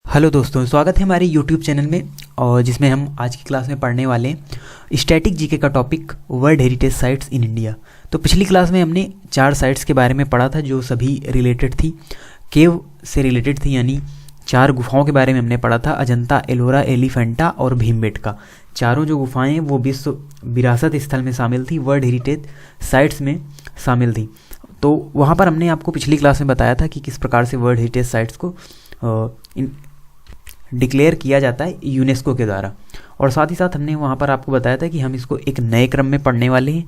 Hello दोस्तों, स्वागत है हमारे यूट्यूब चैनल में और जिसमें हम आज की क्लास में पढ़ने वाले हैं स्टैटिक जीके का topic world heritage sites in India. तो पिछली क्लास में हमने 4 साइट्स के बारे में पढ़ा था जो सभी रिलेटेड थी, केव से रिलेटेड थी, यानी 4 गुफाओं के बारे में हमने पढ़ा था, अजंता, एलोरा, एलिफेंटा और भीमबेटका। चारों जो गुफाएँ हैं वो विश्व विरासत स्थल में शामिल थी, वर्ल्ड हेरिटेज साइट्स में शामिल थी। तो वहाँ पर हमने आपको पिछली क्लास में बताया था कि किस प्रकार से वर्ल्ड हेरिटेज साइट्स को डिक्लेयर किया जाता है यूनेस्को के द्वारा। और साथ ही साथ हमने वहाँ पर आपको बताया था कि हम इसको एक नए क्रम में पढ़ने वाले हैं।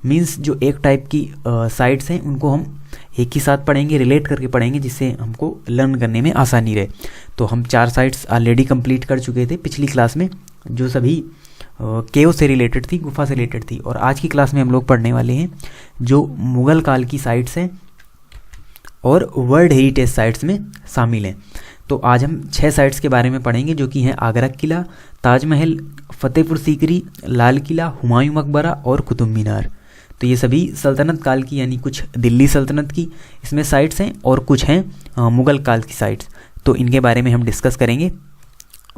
मींस जो एक टाइप की साइट्स हैं उनको हम एक ही साथ पढ़ेंगे, रिलेट करके पढ़ेंगे, जिससे हमको लर्न करने में आसानी रहे। तो हम 4 साइट्स ऑलरेडी कंप्लीट कर चुके थे पिछली क्लास में, जो सभी केव से रिलेटेड थी, गुफा से रिलेटेड थी। और आज की क्लास में हम लोग पढ़ने वाले हैं जो मुग़ल काल की साइट्स हैं और वर्ल्ड हेरिटेज साइट्स में शामिल हैं। तो आज हम 6 साइट्स के बारे में पढ़ेंगे जो कि हैं आगरा किला, ताजमहल, फतेहपुर सीकरी, लाल किला, हुमायूं मकबरा और कुतुब मीनार। तो ये सभी सल्तनत काल की, यानी कुछ दिल्ली सल्तनत की इसमें साइट्स हैं और कुछ हैं मुग़ल काल की साइट्स। तो इनके बारे में हम डिस्कस करेंगे।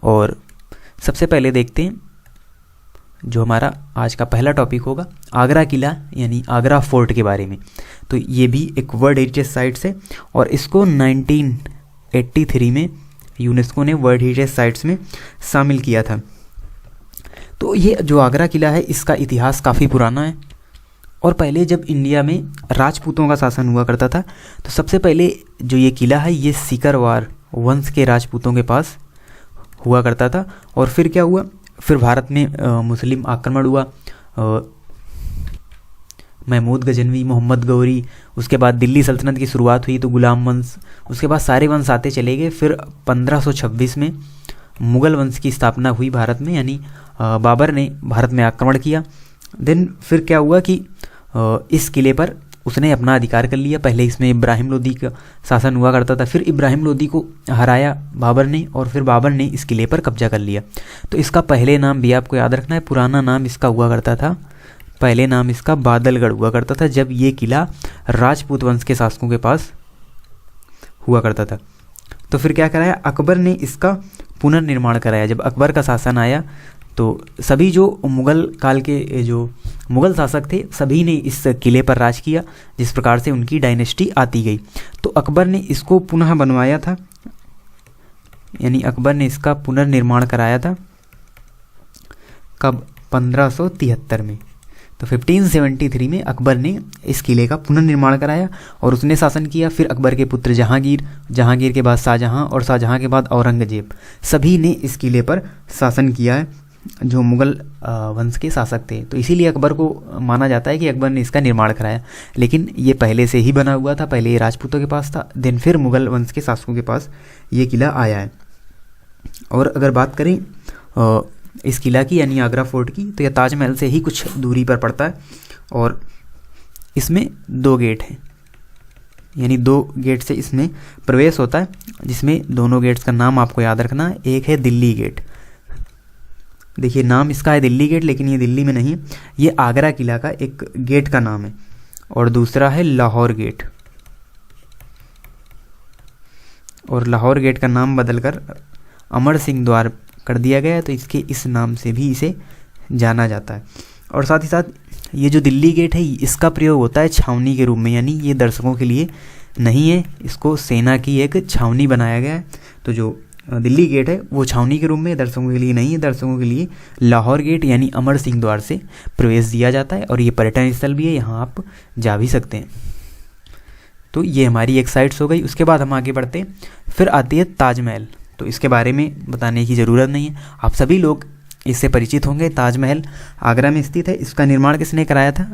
और सबसे पहले देखते हैं जो हमारा आज का पहला टॉपिक होगा, आगरा किला यानी आगरा फोर्ट के बारे में। तो ये भी एक वर्ल्ड हेरिटेज साइट्स है और इसको 1983 में यूनेस्को ने वर्ल्ड हेरिटेज साइट्स में शामिल किया था। तो ये जो आगरा किला है इसका इतिहास काफ़ी पुराना है और पहले जब इंडिया में राजपूतों का शासन हुआ करता था तो सबसे पहले जो ये किला है ये सीकरवार वंश के राजपूतों के पास हुआ करता था। और फिर क्या हुआ, फिर भारत में मुस्लिम आक्रमण हुआ, महमूद गजनवी, मोहम्मद गौरी, उसके बाद दिल्ली सल्तनत की शुरुआत हुई तो गुलाम वंश, उसके बाद सारे वंश आते चले गए। फिर 1526 में मुग़ल वंश की स्थापना हुई भारत में, यानी बाबर ने भारत में आक्रमण किया। देन फिर क्या हुआ कि इस किले पर उसने अपना अधिकार कर लिया। पहले इसमें इब्राहिम लोदी का शासन हुआ करता था, फिर इब्राहिम लोदी को हराया बाबर ने और फिर बाबर ने इस किले पर कब्जा कर लिया। तो इसका पहले नाम भी आपको याद रखना है, पुराना नाम इसका हुआ करता था, पहले नाम इसका बादलगढ़ हुआ करता था जब ये किला राजपूत वंश के शासकों के पास हुआ करता था। तो फिर क्या कराया, अकबर ने इसका पुनर्निर्माण कराया। जब अकबर का शासन आया तो सभी जो मुग़ल काल के जो मुग़ल शासक थे सभी ने इस किले पर राज किया, जिस प्रकार से उनकी डायनेस्टी आती गई। तो अकबर ने इसको पुनः बनवाया था, यानी अकबर ने इसका पुनर्निर्माण कराया था। कब? 1573 में। तो 1573 में अकबर ने इस किले का पुनर्निर्माण कराया और उसने शासन किया। फिर अकबर के पुत्र जहांगीर, जहांगीर के बाद शाहजहां और शाहजहां के बाद औरंगजेब, सभी ने इस किले पर शासन किया है जो मुग़ल वंश के शासक थे। तो इसीलिए अकबर को माना जाता है कि अकबर ने इसका निर्माण कराया। लेकिन ये पहले से ही बना हुआ था, पहले ये राजपूतों के पास था, देन फिर मुग़ल वंश के शासकों के पास ये किला आया है। और अगर बात करें इस किला की यानी आगरा फोर्ट की, तो यह ताजमहल से ही कुछ दूरी पर पड़ता है और इसमें 2 गेट हैं, यानी 2 गेट से इसमें प्रवेश होता है, जिसमें दोनों गेट्स का नाम आपको याद रखना है। एक है दिल्ली गेट, देखिए नाम इसका है दिल्ली गेट, लेकिन ये दिल्ली में नहीं है, ये आगरा किला का एक गेट का नाम है। और दूसरा है लाहौर गेट, और लाहौर गेट का नाम बदलकर अमर सिंह द्वार कर दिया गया है, तो इसके इस नाम से भी इसे जाना जाता है। और साथ ही साथ ये जो दिल्ली गेट है इसका प्रयोग होता है छावनी के रूप में, यानी ये दर्शकों के लिए नहीं है, इसको सेना की एक छावनी बनाया गया है। तो जो दिल्ली गेट है वो छावनी के रूप में, दर्शकों के लिए नहीं है, दर्शकों के लिए लाहौर गेट यानी अमर सिंह द्वार से प्रवेश दिया जाता है। और ये पर्यटन स्थल भी है, यहाँ आप जा भी सकते हैं। तो ये हमारी एक साइट्स हो गई। उसके बाद हम आगे बढ़ते हैं, फिर आती है ताजमहल। तो इसके बारे में बताने की ज़रूरत नहीं है, आप सभी लोग इससे परिचित होंगे। ताजमहल आगरा में स्थित है। इसका निर्माण किसने कराया था?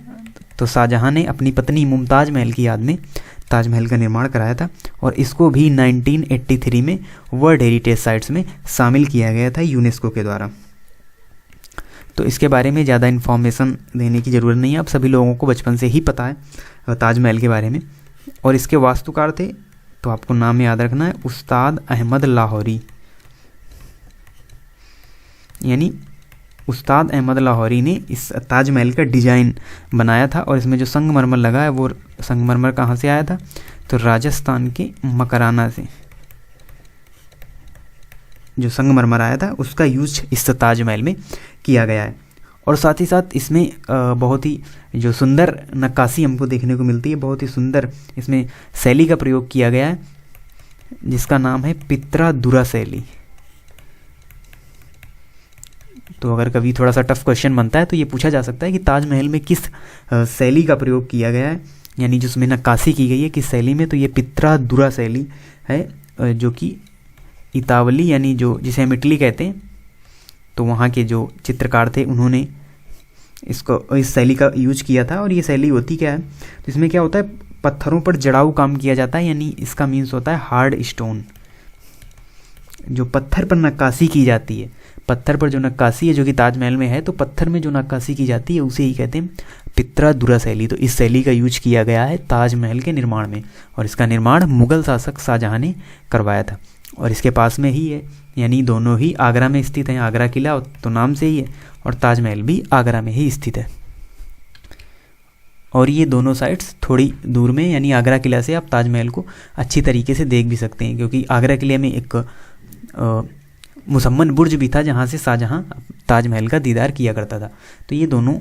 तो शाहजहां ने अपनी पत्नी मुमताज़ महल की याद में ताजमहल का निर्माण कराया था और इसको भी 1983 में वर्ल्ड हेरिटेज साइट्स में शामिल किया गया था यूनेस्को के द्वारा। तो इसके बारे में ज़्यादा इन्फॉर्मेशन देने की ज़रूरत नहीं है, आप सभी लोगों को बचपन से ही पता है ताजमहल के बारे में। और इसके वास्तुकार थे, तो आपको नाम याद रखना है, उस्ताद अहमद लाहौरी, यानी उस्ताद अहमद लाहौरी ने इस ताजमहल का डिज़ाइन बनाया था। और इसमें जो संगमरमर लगा है वो संगमरमर कहाँ से आया था? तो राजस्थान के मकराना से। जो संगमरमर आया था उसका यूज इस ताजमहल में किया गया है। और साथ ही साथ इसमें बहुत ही जो सुंदर नक्काशी हमको देखने को मिलती है, बहुत ही सुंदर इसमें शैली का प्रयोग किया गया है जिसका नाम है पित्रादुरा शैली। तो अगर कभी थोड़ा सा टफ क्वेश्चन बनता है तो ये पूछा जा सकता है कि ताजमहल में किस शैली का प्रयोग किया गया है, यानी जिसमें नक्काशी की गई है किस शैली में, तो ये पित्रादुरा शैली है जो कि इतावली यानी जो जिसे हम इटली कहते हैं, तो वहाँ के जो चित्रकार थे उन्होंने इस शैली का यूज किया था। और ये शैली होती क्या है, तो इसमें क्या होता है, पत्थरों पर जड़ाऊ काम किया जाता है, यानी इसका मीन्स होता है हार्ड स्टोन। जो पत्थर पर नक्काशी की जाती है, पत्थर पर जो नक्काशी है जो कि ताजमहल में है, तो पत्थर में जो नक्काशी की जाती है उसे ही कहते हैं पित्रादुरा शैली। तो इस शैली का यूज किया गया है ताजमहल के निर्माण में, और इसका निर्माण मुगल शासक शाहजहां ने करवाया था। और इसके पास में ही है, यानी दोनों ही आगरा में स्थित हैं। आगरा किला तो नाम से ही है और ताजमहल भी आगरा में ही स्थित है। और ये दोनों साइट्स थोड़ी दूर में, यानी आगरा किला से आप ताजमहल को अच्छी तरीके से देख भी सकते हैं, क्योंकि आगरा किले में एक मुसम्मन बुर्ज भी था जहाँ से शाहजहां ताजमहल का दीदार किया करता था। तो ये दोनों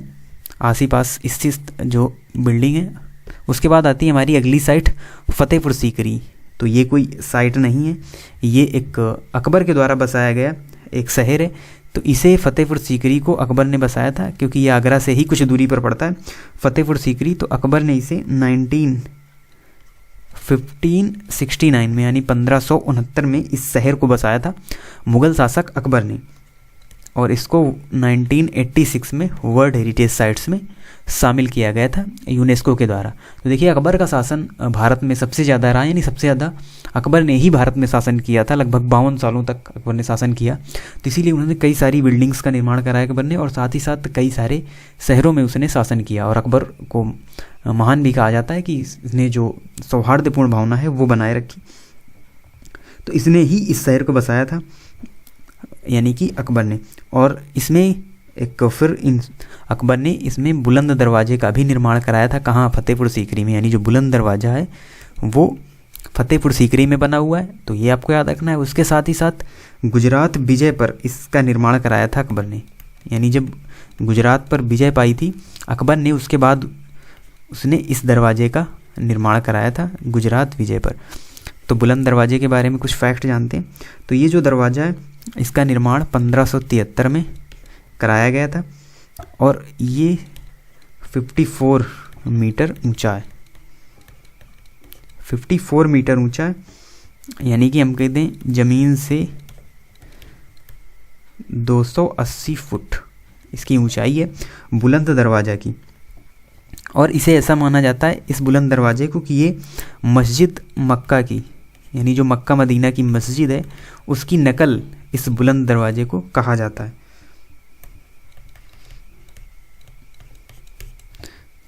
आस ही पास स्थित जो बिल्डिंग है। उसके बाद आती है हमारी अगली साइट फतेहपुर सीकरी। तो ये कोई साइट नहीं है, ये एक अकबर के द्वारा बसाया गया एक शहर है। तो इसे फतेहपुर सीकरी को अकबर ने बसाया था, क्योंकि ये आगरा से ही कुछ दूरी पर पड़ता है फतेहपुर सीकरी। तो अकबर ने इसे 1569 में, यानी 1569 में इस शहर को बसाया था मुगल शासक अकबर ने, और इसको 1986 में वर्ल्ड हेरिटेज साइट्स में शामिल किया गया था यूनेस्को के द्वारा। तो देखिए अकबर का शासन भारत में सबसे ज़्यादा रहा, यानी सबसे ज़्यादा अकबर ने ही भारत में शासन किया था। लगभग 52 सालों तक अकबर ने शासन किया, तो इसीलिए उन्होंने कई सारी बिल्डिंग्स का निर्माण कराया अकबर ने, और साथ ही साथ कई सारे शहरों में उसने शासन किया। और अकबर को महान भी कहा जाता है कि इसने जो सौहार्दपूर्ण भावना है वो बनाए रखी। तो इसने ही इस शहर को बसाया था, यानी कि अकबर ने। और इसमें अकबर ने इसमें बुलंद दरवाजे का भी निर्माण कराया था। कहाँ? फतेहपुर सीकरी में, यानी जो बुलंद दरवाज़ा है वो फतेहपुर सीकरी में बना हुआ है, तो ये आपको याद रखना है। उसके साथ ही साथ गुजरात विजय पर इसका निर्माण कराया था अकबर ने, यानी जब गुजरात पर विजय पाई थी अकबर ने, उसके बाद उसने इस दरवाजे का निर्माण कराया था गुजरात विजय पर। तो बुलंद दरवाजे के बारे में कुछ फैक्ट जानते हैं। तो ये जो दरवाज़ा है इसका निर्माण 1573 में कराया गया था, और ये 54 मीटर ऊंचा है। 54 मीटर ऊंचा है, यानी कि हम कहते हैं ज़मीन से 280 फुट इसकी ऊंचाई है बुलंद दरवाज़ा की। और इसे ऐसा माना जाता है इस बुलंद दरवाजे को कि ये मस्जिद मक्का की, यानी जो मक्का मदीना की मस्जिद है उसकी नकल इस बुलंद दरवाजे को कहा जाता है।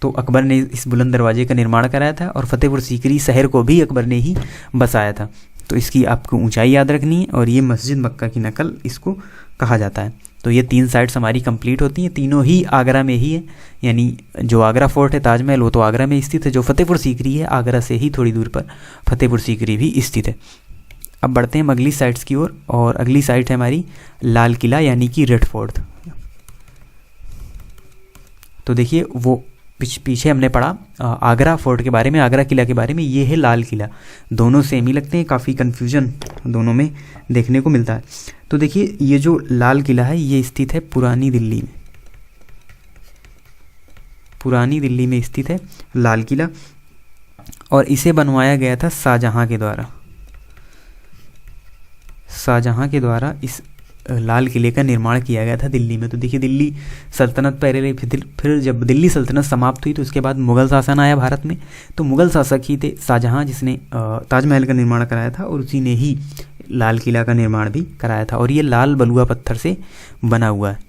तो अकबर ने इस बुलंद दरवाजे का निर्माण कराया था, और फतेहपुर सीकरी शहर को भी अकबर ने ही बसाया था। तो इसकी आपको ऊंचाई याद रखनी है, और ये मस्जिद मक्का की नकल इसको कहा जाता है। तो ये 3 साइट्स हमारी कंप्लीट होती हैं, तीनों ही आगरा में ही है, यानी जो आगरा फोर्ट है ताजमहल वो तो आगरा में स्थित है, जो फतेहपुर सीकरी है आगरा से ही थोड़ी दूर पर फतेहपुर सीकरी भी स्थित है। अब बढ़ते हैं हम अगली साइट्स की ओर, और अगली साइट है हमारी लाल किला, यानी कि रेड फोर्ट। तो देखिए वो पीछे हमने पढ़ा आगरा फोर्ट के बारे में, आगरा किला के बारे में, ये है लाल किला। दोनों सेम ही लगते हैं, काफ़ी कन्फ्यूजन दोनों में देखने को मिलता है। तो देखिए ये जो लाल किला है ये स्थित है पुरानी दिल्ली में, पुरानी दिल्ली में स्थित है लाल किला, और इसे बनवाया गया था शाहजहां के द्वारा। शाहजहां के द्वारा इस लाल किले का निर्माण किया गया था दिल्ली में। तो देखिए दिल्ली सल्तनत पहले, फिर जब दिल्ली सल्तनत समाप्त हुई तो उसके बाद मुगल शासन आया भारत में। तो मुगल शासक ही थे शाहजहां, जिसने ताजमहल का निर्माण कराया था, और उसी ने ही लाल किला का निर्माण भी कराया था। और ये लाल बलुआ पत्थर से बना हुआ है,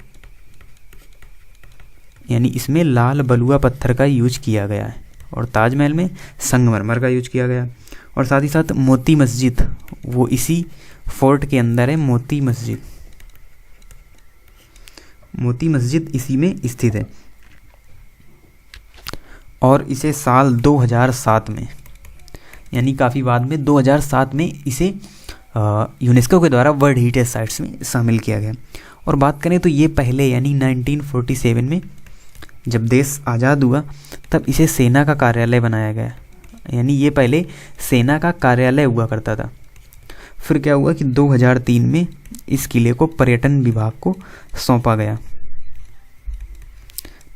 यानी इसमें लाल बलुआ पत्थर का यूज किया गया है, और ताजमहल में संगमरमर का यूज किया गया। और साथ ही साथ मोती मस्जिद वो इसी फोर्ट के अंदर है। मोती मस्जिद इसी में स्थित है, और इसे साल 2007 में, यानी काफ़ी बाद में 2007 में इसे यूनेस्को के द्वारा वर्ल्ड हेरिटेज साइट्स में शामिल किया गया। और बात करें तो ये पहले यानी 1947 में जब देश आज़ाद हुआ तब इसे सेना का कार्यालय बनाया गया, यानी ये पहले सेना का कार्यालय हुआ करता था। फिर क्या हुआ कि 2003 में इस किले को पर्यटन विभाग को सौंपा गया,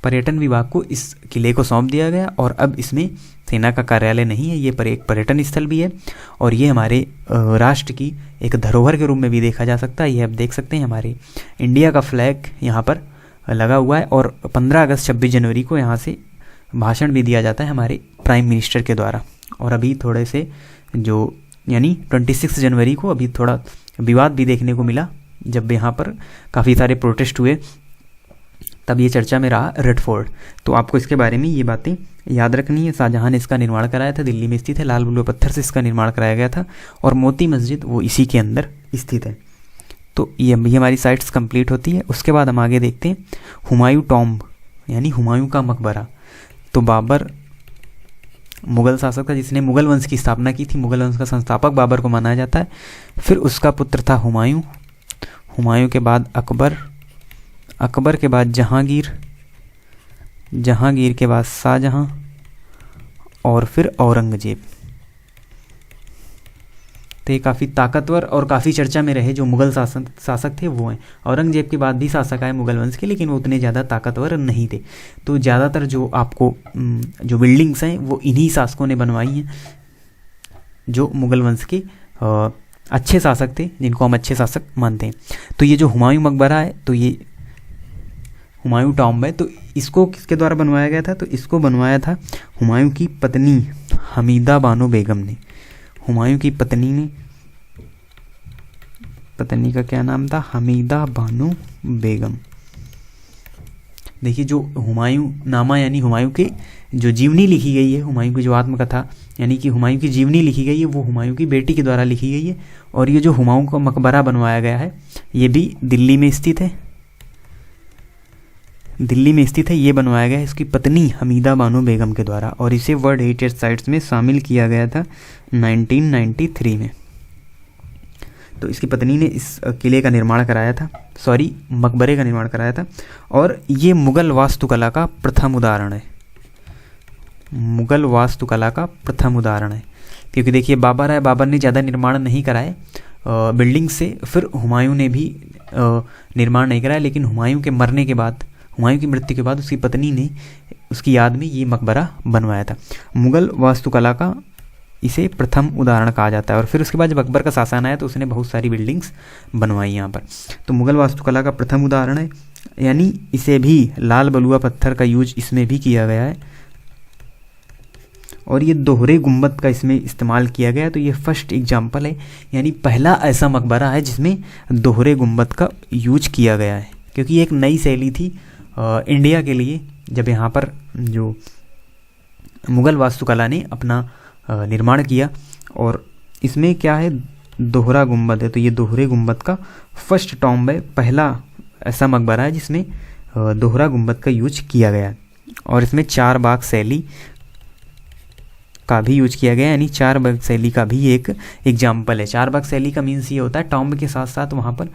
पर्यटन विभाग को इस किले को सौंप दिया गया और अब इसमें सेना का कार्यालय नहीं है, ये पर एक पर्यटन स्थल भी है और ये हमारे राष्ट्र की एक धरोहर के रूप में भी देखा जा सकता है। ये आप देख सकते हैं हमारे इंडिया का फ्लैग यहाँ पर लगा हुआ है और 15 अगस्त 26 जनवरी को यहाँ से भाषण भी दिया जाता है हमारे प्राइम मिनिस्टर के द्वारा। और अभी थोड़े से जो यानी 26 जनवरी को अभी थोड़ा विवाद भी देखने को मिला, जब यहाँ पर काफ़ी सारे प्रोटेस्ट हुए तब ये चर्चा में रहा रेड फोर्ट। तो आपको इसके बारे में ये बातें याद रखनी है। शाहजहां ने इसका निर्माण कराया था, दिल्ली में स्थित है, लाल बलुआ पत्थर से इसका निर्माण कराया गया था और मोती मस्जिद वो इसी के अंदर स्थित है। तो ये हमारी साइट्स कंप्लीट होती है। उसके बाद हम आगे देखते हैं हुमायूं टॉम्ब यानी हुमायूं का मकबरा। तो बाबर मुग़ल शासक था जिसने मुग़ल वंश की स्थापना की थी, मुग़ल वंश का संस्थापक बाबर को माना जाता है। फिर उसका पुत्र था हुमायूं, हुमायूं के बाद अकबर, अकबर के बाद जहांगीर, जहांगीर के बाद शाहजहां और फिर औरंगजेब। तो ये काफ़ी ताकतवर और काफ़ी चर्चा में रहे जो मुग़ल शासक थे वो हैं। औरंगजेब के बाद भी शासक आए मुग़ल वंश के, लेकिन वो उतने ज़्यादा ताकतवर नहीं थे। तो ज़्यादातर जो आपको जो बिल्डिंग्स हैं वो इन्हीं शासकों ने बनवाई हैं जो मुग़ल वंश के अच्छे शासक थे, जिनको हम अच्छे शासक मानते हैं। तो ये जो हुमायूं मकबरा है, तो ये हुमायूं टॉम्ब है, तो इसको किसके द्वारा बनवाया गया था? तो इसको बनवाया था हुमायूं की पत्नी हमीदा बानो बेगम ने। हुमायूं की पत्नी ने, पत्नी का क्या नाम था? हमीदा बानो बेगम। देखिए जो हुमायूं नामा यानी हुमायूं की जो जीवनी लिखी गई है, हुमायूं की जो आत्मकथा यानी कि हुमायूं की जीवनी लिखी गई है, वो हुमायूं की बेटी के द्वारा लिखी गई है। और ये जो हुमायूं का मकबरा बनवाया गया है ये भी दिल्ली में स्थित है, दिल्ली में स्थित है। ये बनवाया गया है इसकी पत्नी हमीदा बानो बेगम के द्वारा और इसे वर्ल्ड हेरिटेज साइट्स में शामिल किया गया था 1993 में। तो इसकी पत्नी ने इस किले का निर्माण कराया था, सॉरी मकबरे का निर्माण कराया था। और ये मुग़ल वास्तुकला का प्रथम उदाहरण है, मुग़ल वास्तुकला का प्रथम उदाहरण है। क्योंकि देखिए बाबर है, बाबर ने ज़्यादा निर्माण नहीं कराए बिल्डिंग से, फिर हुमायूं ने भी निर्माण नहीं कराया, लेकिन हुमायूं के मरने के बाद, हुमायूं की मृत्यु के बाद उसकी पत्नी ने उसकी याद में ये मकबरा बनवाया था। मुग़ल वास्तुकला का इसे प्रथम उदाहरण कहा जाता है। और फिर उसके बाद जब अकबर का शासन आया तो उसने बहुत सारी बिल्डिंग्स बनवाई यहाँ पर। तो मुग़ल वास्तुकला का प्रथम उदाहरण है, यानी इसे भी लाल बलुआ पत्थर का यूज इसमें भी किया गया है और ये दोहरे गुंबद का इसमें इस्तेमाल किया गया है। तो ये फर्स्ट एग्जाम्पल है, यानी पहला ऐसा मकबरा है जिसमें दोहरे गुंबद का यूज किया गया है, क्योंकि एक नई शैली थी इंडिया के लिए जब यहाँ पर जो मुग़ल वास्तुकला ने अपना निर्माण किया। और इसमें क्या है, दोहरा गुंबद है। तो ये दोहरे गुंबद का फर्स्ट टॉम्ब है, पहला ऐसा मकबरा है जिसमें दोहरा गुंबद का यूज किया गया है। और इसमें चार बाग शैली का भी यूज किया गया है, यानी चार बाग शैली का भी एक एग्जाम्पल है। चार बाग शैली का मीन्स ये होता है टॉम्ब के साथ साथ वहाँ पर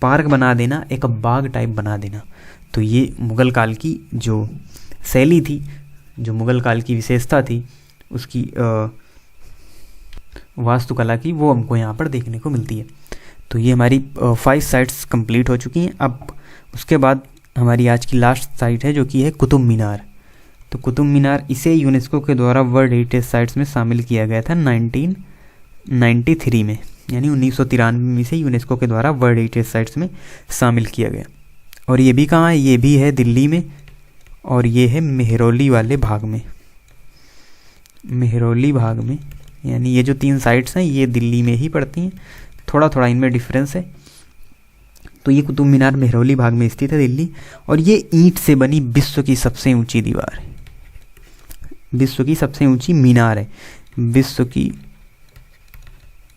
पार्क बना देना, एक बाग टाइप बना देना। तो ये मुग़ल काल की जो शैली थी, जो मुग़ल काल की विशेषता थी उसकी वास्तुकला की, वो हमको यहाँ पर देखने को मिलती है। तो ये हमारी 5 साइट्स कंप्लीट हो चुकी हैं। अब उसके बाद हमारी आज की लास्ट साइट है जो कि है कुतुब मीनार। तो कुतुब मीनार इसे यूनेस्को के द्वारा वर्ल्ड हेरिटेज साइट्स में शामिल किया गया था 1993 में, यानी 1993 में इसे यूनेस्को के द्वारा वर्ल्ड हेरिटेज साइट्स में शामिल किया गया। और ये भी कहाँ है? ये भी है दिल्ली में और ये है मेहरौली वाले भाग में, मेहरौली भाग में, यानी ये जो 3 साइट्स हैं ये दिल्ली में ही पड़ती हैं, थोड़ा थोड़ा इनमें डिफरेंस है। तो ये कुतुब मीनार मेहरौली भाग में स्थित है दिल्ली, और ये ईंट से बनी विश्व की सबसे ऊंची दीवार है, विश्व की सबसे ऊंची मीनार है, विश्व की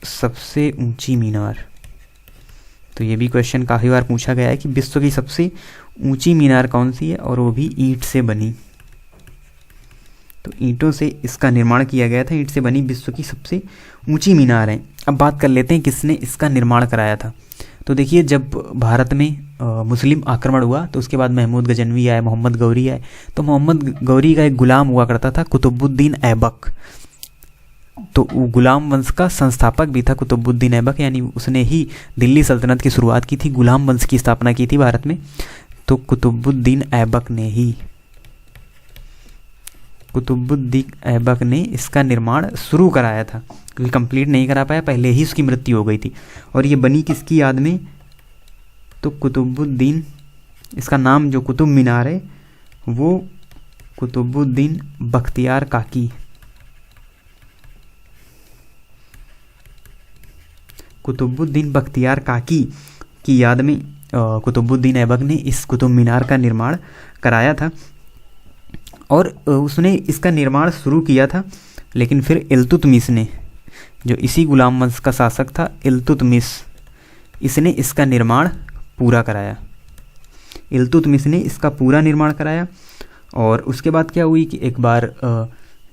सबसे ऊंची मीनार। तो ये भी क्वेश्चन काफ़ी बार पूछा गया है कि विश्व की सबसे ऊंची मीनार कौन सी है, और वो भी ईंट से बनी। तो ईंटों से इसका निर्माण किया गया था। ईंट से बनी विश्व की सबसे ऊंची मीनार है। अब बात कर लेते हैं किसने इसका निर्माण कराया था। तो देखिए, जब भारत में मुस्लिम आक्रमण हुआ तो उसके बाद महमूद गजनवी आए, मोहम्मद गौरी आए। तो मोहम्मद गौरी का एक गुलाम हुआ करता था कुतुबुद्दीन ऐबक। तो वो गुलाम वंश का संस्थापक भी था कुतुबुद्दीन ऐबक, यानी उसने ही दिल्ली सल्तनत की शुरुआत की थी, गुलाम वंश की स्थापना की थी भारत में। तो कुतुबुद्दीन ऐबक ने इसका निर्माण शुरू कराया था, क्योंकि कंप्लीट नहीं करा पाया, पहले ही उसकी मृत्यु हो गई थी। और ये बनी किसकी याद में? तो कुतुबुद्दीन, इसका नाम जो कुतुब मीनार है वो कुतुबुद्दीन बख्तियार काकी, कुतुबुद्दीन बख्तियार काकी की याद में कुतुबुद्दीन ऐबक ने इस कुतुब मीनार का निर्माण कराया था। और उसने इसका निर्माण शुरू किया था, लेकिन फिर इल्तुतमिश ने, जो इसी गुलाम वंश का शासक था इल्तुतमिश, इसने इसका निर्माण पूरा कराया। इल्तुतमिश ने इसका पूरा निर्माण कराया। और उसके बाद क्या हुई कि एक बार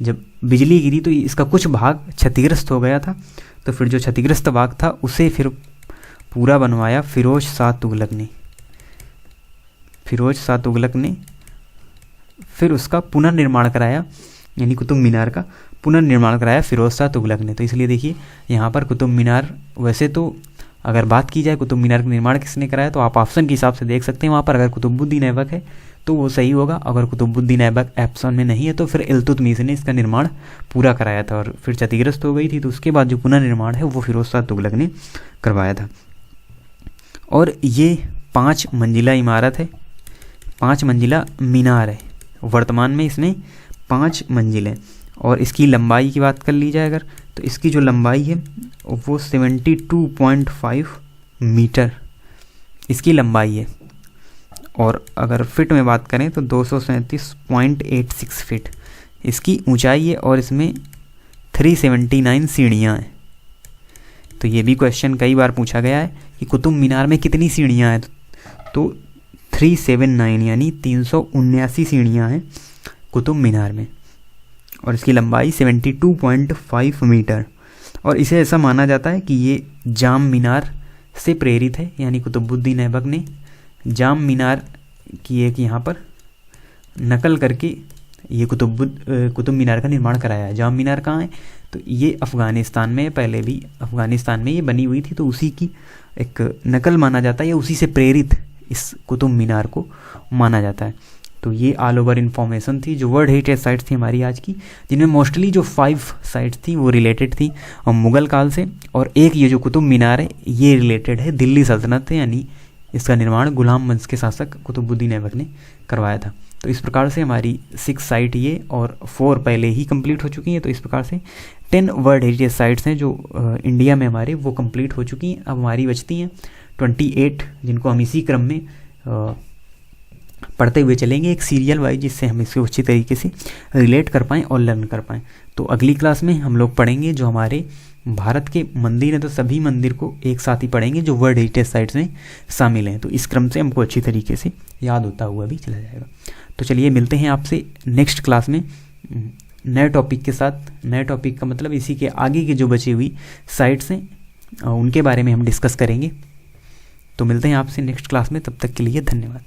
जब बिजली गिरी तो इसका कुछ भाग क्षतिग्रस्त हो गया था। तो फिर जो क्षतिग्रस्त भाग था उसे फिर पूरा बनवाया फिरोज शाह तुगलक ने फिर उसका पुनर्निर्माण कराया, यानी कुतुब मीनार का पुनर्निर्माण कराया फिरोज शाह तुगलक ने। तो इसलिए देखिए यहाँ पर कुतुब मीनार, वैसे तो अगर बात की जाए कुतुब मीनार का निर्माण किसने कराया तो आप ऑप्शन के हिसाब से देख सकते हैं। वहाँ पर अगर कुतुबुद्दीन ऐबक है तो वो सही होगा, अगर कुतुबुद्दीन ऐबक ऑप्शन में नहीं है तो फिर इल्तुतमिश ने इसका निर्माण पूरा कराया था। और फिर क्षतिग्रस्त हो गई थी, तो उसके बाद जो पुनर्निर्माण है वो फिरोज शाह तुगलक ने करवाया था। और ये 5 मंजिला इमारत है, 5 मंजिला मीनार है। वर्तमान में इसमें 5 मंजिल हैं। और इसकी लंबाई की बात कर ली जाए अगर, तो इसकी जो लंबाई है वो 72.5 मीटर इसकी लंबाई है। और अगर फिट में बात करें तो 237.86 फिट इसकी ऊंचाई है। और इसमें 379 सीढ़ियाँ हैं। तो ये भी क्वेश्चन कई बार पूछा गया है कि कुतुब मीनार में कितनी सीढ़ियाँ हैं, तो 379 यानी 379 सीढ़ियाँ हैं कुतुब मीनार में। और इसकी लंबाई 72.5 मीटर। और इसे ऐसा माना जाता है कि ये जाम मीनार से प्रेरित है, यानी कुतुबुद्दीन ऐबक ने जाम मीनार की एक यहाँ पर नकल करके ये कुतुब मीनार का निर्माण कराया है। जाम मीनार कहाँ है? तो ये अफ़गानिस्तान में, पहले भी अफ़गानिस्तान में ये बनी हुई थी, तो उसी की एक नकल माना जाता है या उसी से प्रेरित इस कुतुब मीनार को माना जाता है। तो ये ऑल ओवर इन्फॉर्मेशन थी जो वर्ल्ड हेरिटेज साइट्स थी हमारी आज की, जिनमें मोस्टली जो 5 साइट्स थी वो रिलेटेड थी मुग़ल काल से। और एक ये जो कुतुब मीनार है ये रिलेटेड है दिल्ली सल्तनत से, यानी इसका निर्माण गुलाम वंश के शासक कुतुबुद्दीन ऐबक ने करवाया था। तो इस प्रकार से हमारी 6 साइट ये और 4 पहले ही कंप्लीट हो चुकी हैं। तो इस प्रकार से 10 वर्ल्ड हेरिटेज साइट्स हैं जो इंडिया में हमारे वो कंप्लीट हो चुकी हैं। अब हमारी बचती हैं 28, जिनको हम इसी क्रम में पढ़ते हुए चलेंगे एक सीरियल वाइज, जिससे हम इसको अच्छी तरीके से रिलेट कर पाएँ और लर्न कर पाएँ। तो अगली क्लास में हम लोग पढ़ेंगे जो हमारे भारत के मंदिर हैं, तो सभी मंदिर को एक साथ ही पढ़ेंगे जो वर्ल्ड हेरिटेज साइट्स में शामिल हैं। तो इस क्रम से हमको अच्छी तरीके से याद होता हुआ भी चला जाएगा। तो चलिए मिलते हैं आपसे नेक्स्ट क्लास में नए टॉपिक के साथ। नए टॉपिक का मतलब इसी के आगे की जो बची हुई साइट्स हैं उनके बारे में हम डिस्कस करेंगे। तो मिलते हैं आपसे नेक्स्ट क्लास में, तब तक के लिए धन्यवाद।